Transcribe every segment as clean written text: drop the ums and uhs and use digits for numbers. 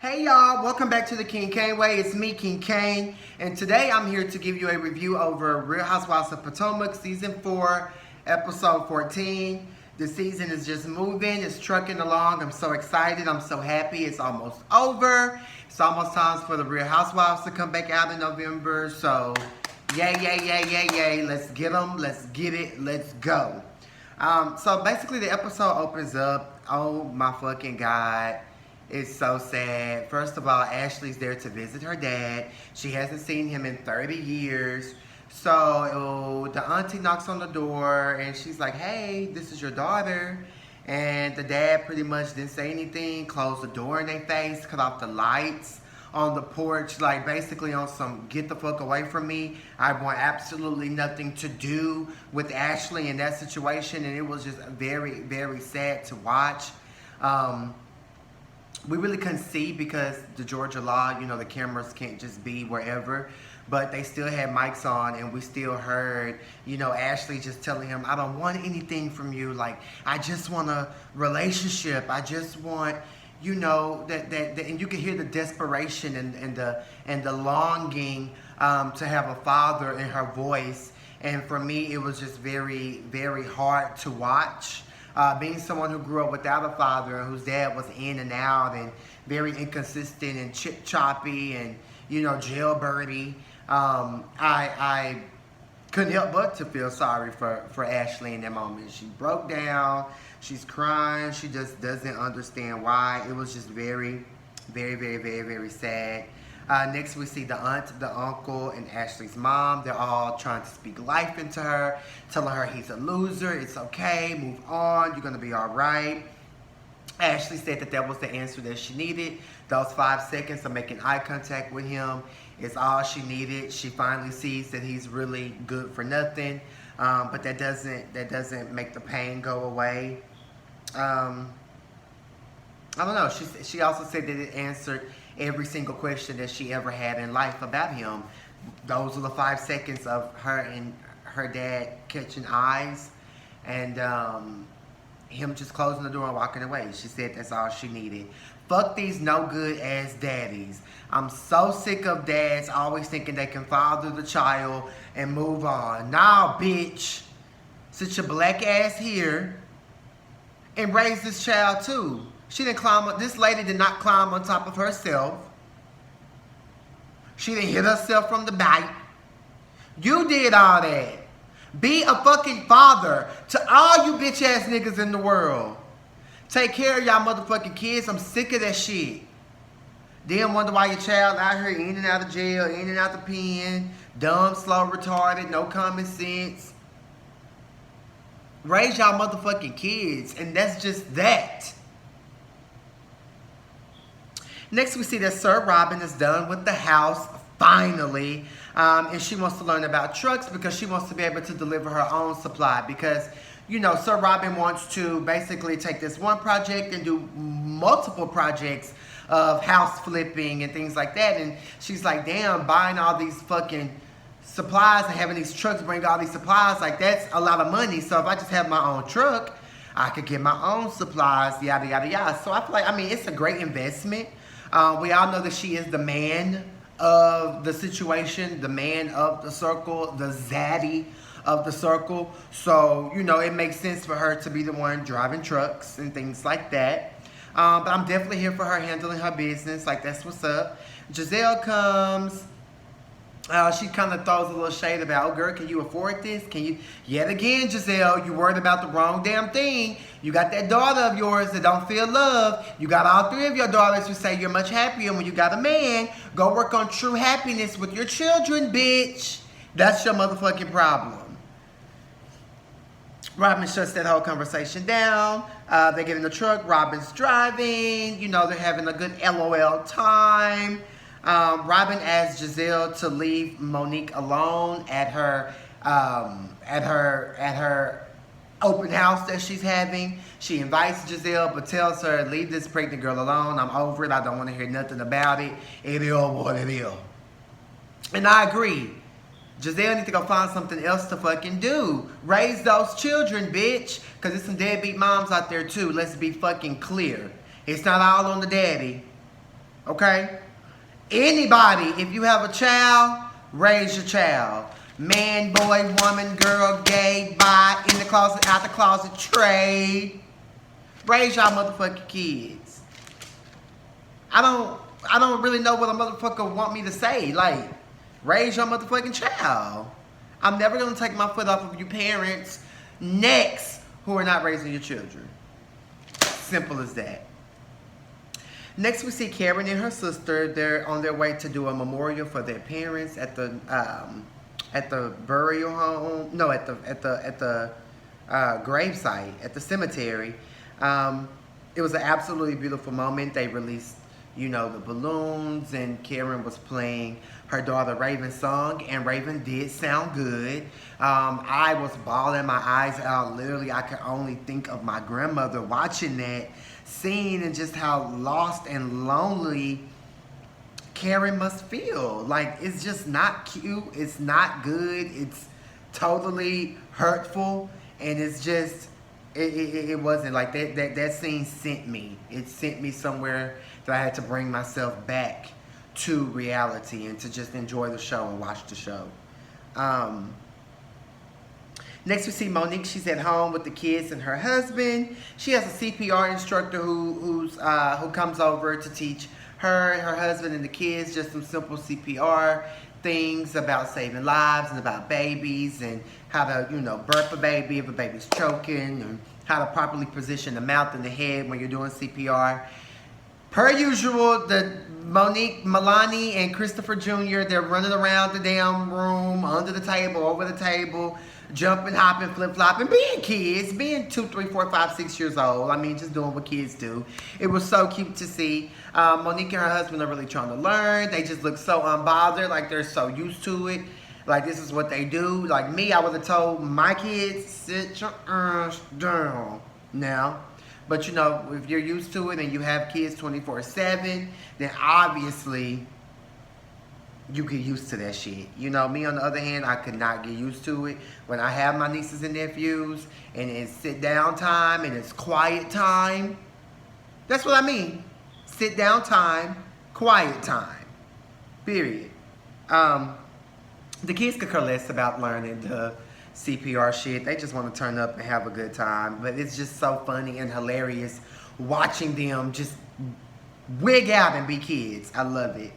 Hey y'all, welcome back to the King Cain Way. It's me, King Cain, and today I'm here to give you a review over Real Housewives of Potomac Season 4, Episode 14. The season is just moving, it's trucking along. I'm so excited, I'm so happy. It's almost over. It's almost time for the Real Housewives to come back out in November. So, yay, yay, yay, yay, yay. Let's get them, let's get it, let's go. So basically the episode opens up. Oh my fucking God. It's so sad. First of all, Ashley's there to visit her dad. She hasn't seen him in 30 years. So the auntie knocks on the door and she's like, hey, this is your daughter. And the dad pretty much didn't say anything, closed the door in their face, cut off the lights on the porch, like basically on some get the fuck away from me. I want absolutely nothing to do with Ashley in that situation. And it was just very, very sad to watch. We really couldn't see because the Georgia law, you know, the cameras can't just be wherever. But they still had mics on and we still heard, you know, Ashley just telling him, I don't want anything from you. Like, I just want a relationship. I just want, you know, and you can hear the desperation and the longing to have a father in her voice. And for me, it was just very, very hard to watch. Being someone who grew up without a father and whose dad was in and out and very inconsistent and chip-choppy and, you know, jailbirdy, I couldn't help but to feel sorry for Ashley in that moment. She broke down. She's crying. She just doesn't understand why. It was just very, very, very, very, very sad. Next, we see the aunt, the uncle, and Ashley's mom. They're all trying to speak life into her, telling her he's a loser, it's okay, move on, you're going to be all right. Ashley said that that was the answer that she needed. Those 5 seconds of making eye contact with him is all she needed. She finally sees that he's really good for nothing, but that doesn't make the pain go away. I don't know. She also said that it answered every single question that she ever had in life about him. Those were the 5 seconds of her and her dad catching eyes and him just closing the door and walking away. She said that's all she needed. Fuck these no good ass daddies. I'm so sick of dads always thinking they can father the child and move on. Nah, bitch. Sit your black ass here and raise this child too. She didn't climb up. This lady did not climb on top of herself. She didn't hit herself from the back. You did all that. Be a fucking father to all you bitch ass niggas in the world. Take care of y'all motherfucking kids. I'm sick of that shit. Then wonder why your child out here in and out of jail, in and out the pen, dumb, slow, retarded, no common sense. Raise y'all motherfucking kids, and that's just that. Next, we see that Sir Robin is done with the house, finally. And she wants to learn about trucks because she wants to be able to deliver her own supply. Because, you know, Sir Robin wants to basically take this one project and do multiple projects of house flipping and things like that. And she's like, damn, buying all these fucking supplies and having these trucks bring all these supplies, like, that's a lot of money. So if I just have my own truck, I could get my own supplies, yada, yada, yada. So I feel like, I mean, it's a great investment. We all know that she is the man of the situation, the man of the circle, the zaddy of the circle. So, you know, it makes sense for her to be the one driving trucks and things like that. But I'm definitely here for her handling her business. Like, that's what's up. Giselle comes. She kind of throws a little shade about, oh, girl, can you afford this? Can you? Yet again, Giselle, you worried about the wrong damn thing. You got that daughter of yours that don't feel love. You got all 3 of your daughters who say you're much happier when you got a man. Go work on true happiness with your children, bitch. That's your motherfucking problem. Robin shuts that whole conversation down. They get in the truck. Robin's driving. You know, they're having a good LOL time. Robin asks Giselle to leave Monique alone at her open house that she's having. She invites Giselle but tells her, leave this pregnant girl alone. I'm over it. I don't want to hear nothing about it. It is what it is. And I agree. Giselle need to go find something else to fucking do. Raise those children, bitch. Because there's some deadbeat moms out there too. Let's be fucking clear. It's not all on the daddy. Okay? Anybody, if you have a child, raise your child. Man, boy, woman, girl, gay, bi, in the closet, out the closet, trade. Raise y'all motherfucking kids. I don't really know what a motherfucker want me to say. Like, raise your motherfucking child. I'm never gonna take my foot off of you parents next who are not raising your children. Simple as that. Next, we see Karen and her sister. They're on their way to do a memorial for their parents at the burial home. No, at the gravesite at the cemetery. It was an absolutely beautiful moment. They released, you know, the balloons, and Karen was playing her daughter Raven's song, and Raven did sound good. I was bawling my eyes out. Literally, I could only think of my grandmother watching that scene and just how lost and lonely Karen must feel. Like, it's just not cute. It's not good. It's totally hurtful, and it's just it wasn't like that scene sent me. It sent me somewhere that I had to bring myself back to reality and to just enjoy the show and watch the show. Next we see Monique. She's at home with the kids and her husband. She has a CPR instructor who comes over to teach her and her husband and the kids just some simple CPR things about saving lives and about babies and how to, you know, birth a baby if a baby's choking, and how to properly position the mouth and the head when you're doing CPR. Per usual, the Monique, Milani, and Christopher Jr., they're running around the damn room, under the table, over the table, jumping, hopping, flip-flopping, being kids, being 2, 3, 4, 5, 6 years old. I mean, just doing what kids do. It was so cute to see. Monique and her husband are really trying to learn. They just look so unbothered, like they're so used to it. Like, this is what they do. Like me, I would have told my kids, sit your ass down now. But, you know, if you're used to it and you have kids 24/7, then obviously you get used to that shit. You know, me on the other hand, I could not get used to it. When I have my nieces and nephews and it's sit down time and it's quiet time, that's what I mean. Sit down time, quiet time. Period. The kids could care less about learning the CPR shit. They just want to turn up and have a good time. But it's just so funny and hilarious watching them just wig out and be kids. I love it.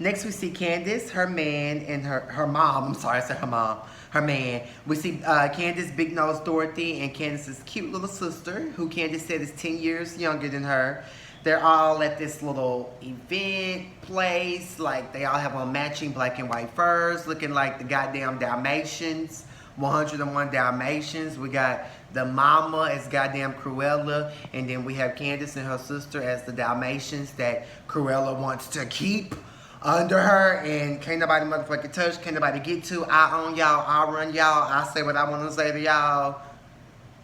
Next we see Candace, her man, and her mom. I'm sorry, I said her mom. Her man. We see Candace, Big Nose Dorothy, and Candace's cute little sister, who Candace said is 10 years younger than her. They're all at this little event place. Like, they all have on matching black and white furs, looking like the goddamn Dalmatians. 101 Dalmatians. We got the mama as goddamn Cruella, and then we have Candace and her sister as the Dalmatians that Cruella wants to keep under her, and can't nobody motherfucking touch, can't nobody get to. I own y'all, I run y'all, I say what I want to say to y'all.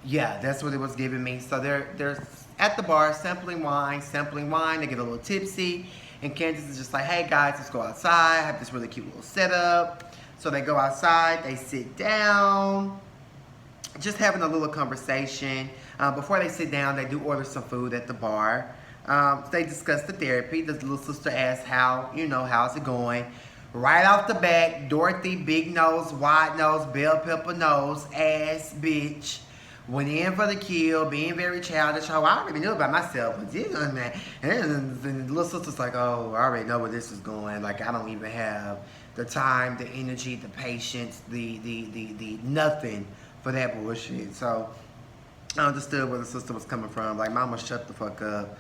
Yeah, that's what it was giving me. So they're at the bar sampling wine. They get a little tipsy, and Candace is just like, hey guys, let's go outside. I have this really cute little setup. So they go outside, they sit down, just having a little conversation. Before they sit down, they do order some food at the bar. They discuss the therapy. The little sister asks how's it going? Right off the bat, Dorothy, big nose, wide nose, bell pepper nose, ass bitch, went in for the kill, being very childish. Oh, I already knew about myself. And the little sister's like, oh, I already know where this is going. Like, I don't even have the time, the energy, the patience, the nothing for that bullshit. So I understood where the sister was coming from. Like, mama, shut the fuck up.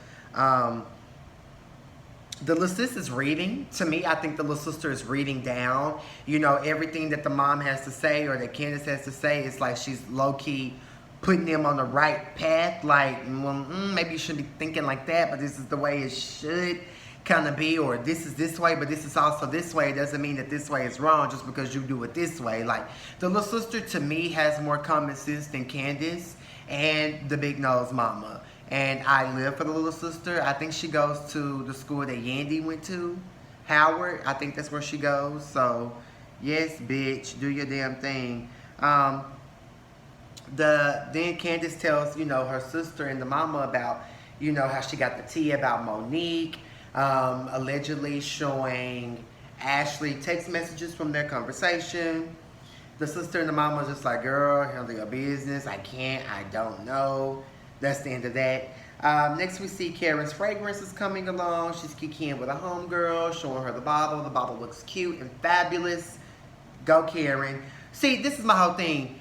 The little sis is reading. To me, I think the little sister is reading down, everything that the mom has to say or that Candace has to say. It's like she's low-key putting them on the right path. Like, maybe you shouldn't be thinking like that, but this is the way it should kind of be. Or this is this way, but this is also this way. It doesn't mean that this way is wrong just because you do it this way. Like, the little sister, to me, has more common sense than Candace and the big nose mama. And I live for the little sister. I think she goes to the school that Yandy went to, Howard. I think that's where she goes. So, yes, bitch, do your damn thing. Then Candace tells, her sister and the mama about, you know, how she got the tea about Monique, allegedly showing Ashley text messages from their conversation. The sister and the mom was just like, girl, handle your business. I can't, I don't know. That's the end of that. Next we see Karen's fragrance is coming along. She's kikiing with a homegirl, showing her the bottle. The bottle looks cute and fabulous. Go Karen. See, this is my whole thing.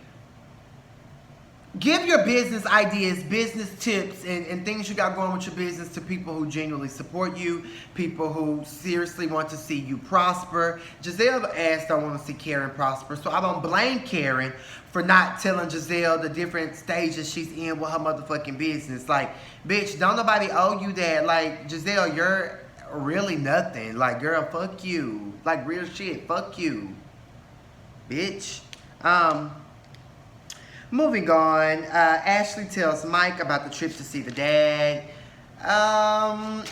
Give your business ideas, business tips, and things you got going with your business to people who genuinely support you, people who seriously want to see you prosper. Giselle ass don't want to see Karen prosper, so I don't blame Karen for not telling Giselle the different stages she's in with her motherfucking business. Like, bitch, don't nobody owe you that. Like, Giselle, you're really nothing. Like, girl, fuck you. Like, real shit, fuck you, bitch. Moving on, Ashley tells Mike about the trip to see the dad.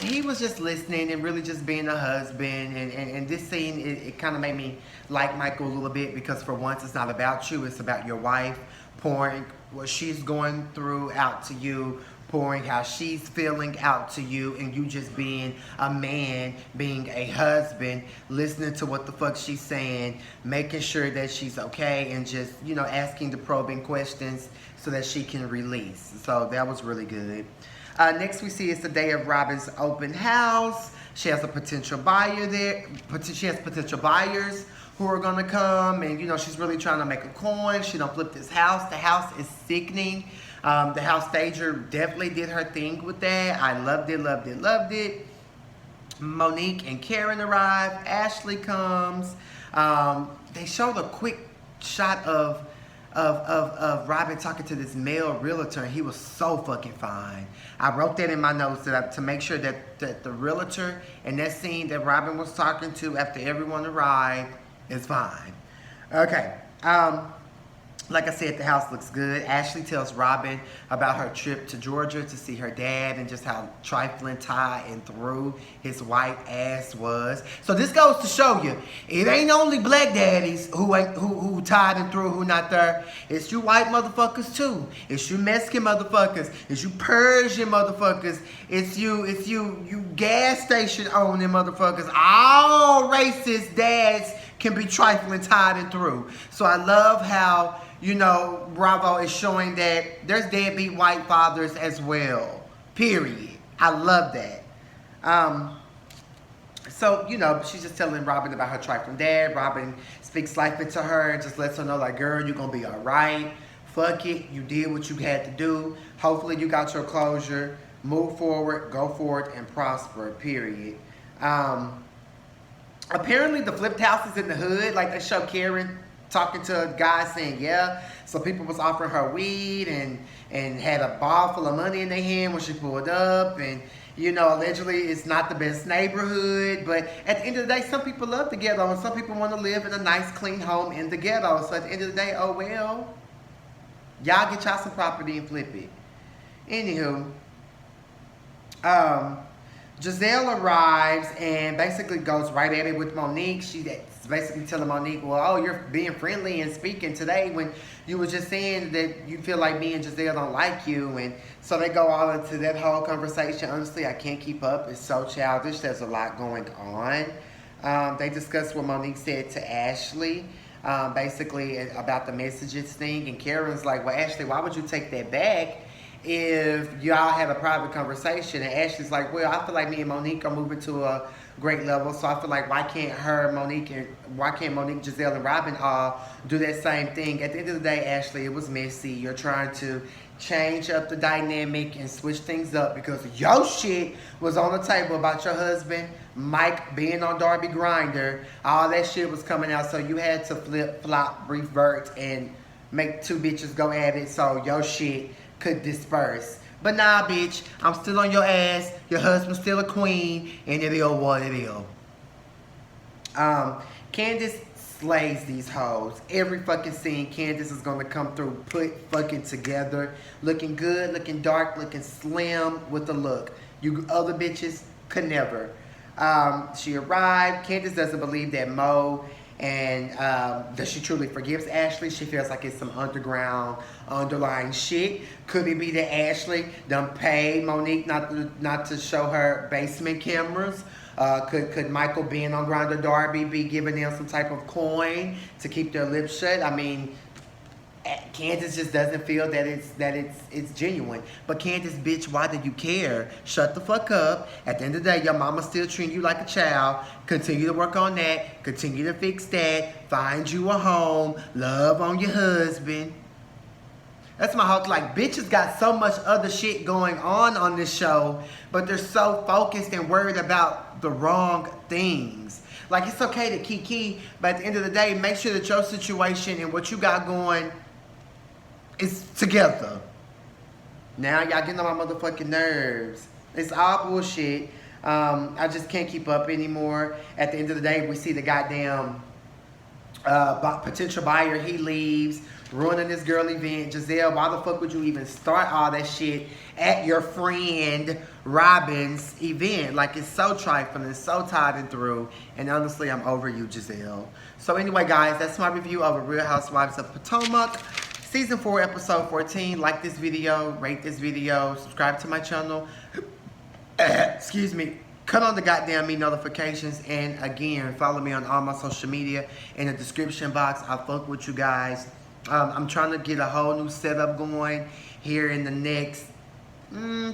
He was just listening and really just being a husband. And this scene, it kind of made me like Michael a little bit, because for once it's not about you, it's about your wife pouring what she's going through out to you, pouring how she's feeling out to you, and you just being a man, being a husband, listening to what the fuck she's saying, making sure that she's okay, and just, you know, asking the probing questions so that she can release. So that was really good. Next we see it's the day of Robin's open house. She has a potential buyer there. She has potential buyers who are gonna come, and you know, she's really trying to make a coin. She don't flip this house. The house is sickening. The house stager definitely did her thing with that. I loved it, loved it, loved it. Monique and Karen arrive. Ashley comes. They showed a quick shot of Robin talking to this male realtor, and he was so fucking fine. I wrote that in my notes to make sure that the realtor in that scene that Robin was talking to after everyone arrived is fine. Okay. Like I said, the house looks good. Ashley tells Robin about her trip to Georgia to see her dad and just how trifling, tied, and through his white ass was. So this goes to show you, it ain't only black daddies who tied and through, who not there. It's you white motherfuckers too. It's you Mexican motherfuckers. It's you Persian motherfuckers. It's you gas station owning motherfuckers. All racist dads can be trifling, tied, and through. So I love how, you know, Bravo is showing that there's deadbeat white fathers as well. Period. I love that. So, you know, she's just telling Robin about her trifling dad. Robin speaks life into her and just lets her know, like, girl, you're going to be all right. Fuck it. You did what you had to do. Hopefully you got your closure. Move forward, go forward, and prosper. Period. Apparently the flipped house is in the hood. Like, they show Karen talking to a guy saying, yeah. So people was offering her weed and had a ball full of money in their hand when she pulled up. And, you know, allegedly it's not the best neighborhood. But at the end of the day, some people love the ghetto and some people want to live in a nice, clean home in the ghetto. So at the end of the day, oh well, y'all get y'all some property and flip it. Anywho, Giselle arrives and basically goes right at it with Monique. She's basically telling Monique, well, oh, you're being friendly and speaking today when you were just saying that you feel like me and Giselle don't like you. And so they go all into that whole conversation. Honestly, I can't keep up. It's so childish. There's a lot going on. They discussed what Monique said to Ashley, basically about the messages thing. And Karen's like, well, Ashley, why would you take that back if y'all had a private conversation? And Ashley's like, well, I feel like me and Monique are moving to a great level, so I feel like why can't Monique, Giselle, and Robin all do that same thing? At the end of the day, Ashley, it was messy. You're trying to change up the dynamic and switch things up because your shit was on the table about your husband, Mike, being on Darby Grinder. All that shit was coming out, so you had to flip, flop, revert, and make two bitches go at it so your shit could disperse. But nah, bitch, I'm still on your ass. Your husband's still a queen, and it is what it is. Candace slays these hoes. Every fucking scene, Candace is gonna come through, put fucking together, looking good, looking dark, looking slim with the look. You other bitches could never. She arrived. Candace doesn't believe that Mo And does she truly forgives Ashley? She feels like it's some underlying shit. Could it be that Ashley done paid Monique not to show her basement cameras? Could Michael being on Grindr Darby be giving them some type of coin to keep their lips shut? I mean, Candace just doesn't feel that it's genuine. But Candace, bitch, why do you care? Shut the fuck up. At the end of the day, your mama still treating you like a child. Continue to work on that. Continue to fix that. Find you a home. Love on your husband. That's my whole, like, bitches got so much other shit going on this show, but they're so focused and worried about the wrong things. Like, it's okay to kiki, but at the end of the day, make sure that your situation and what you got going is together. Now y'all getting on my motherfucking nerves. It's all bullshit. I just can't keep up anymore. At the end of the day, we see the goddamn potential buyer, he leaves, ruining this girl event. Giselle, why the fuck would you even start all that shit at your friend Robin's event? Like, it's so trifling, it's so tied and through. And honestly, I'm over you, Giselle. So anyway, guys, that's my review of Real Housewives of Potomac. Season 4, episode 14. Like this video, rate this video, subscribe to my channel. Excuse me. Cut on the goddamn notifications, and again, follow me on all my social media in the description box. I fuck with you guys. I'm trying to get a whole new setup going here in the next,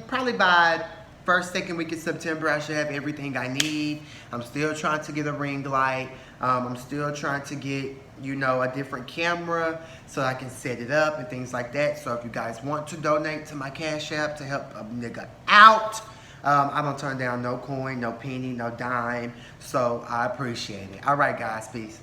probably by first, second week of September. I should have everything I need. I'm still trying to get a ring light. I'm still trying to get, you know, a different camera so I can set it up and things like that. So if you guys want to donate to my Cash App to help a nigga out, I don't turn down no coin, no penny, no dime. So I appreciate it. All right, guys. Peace.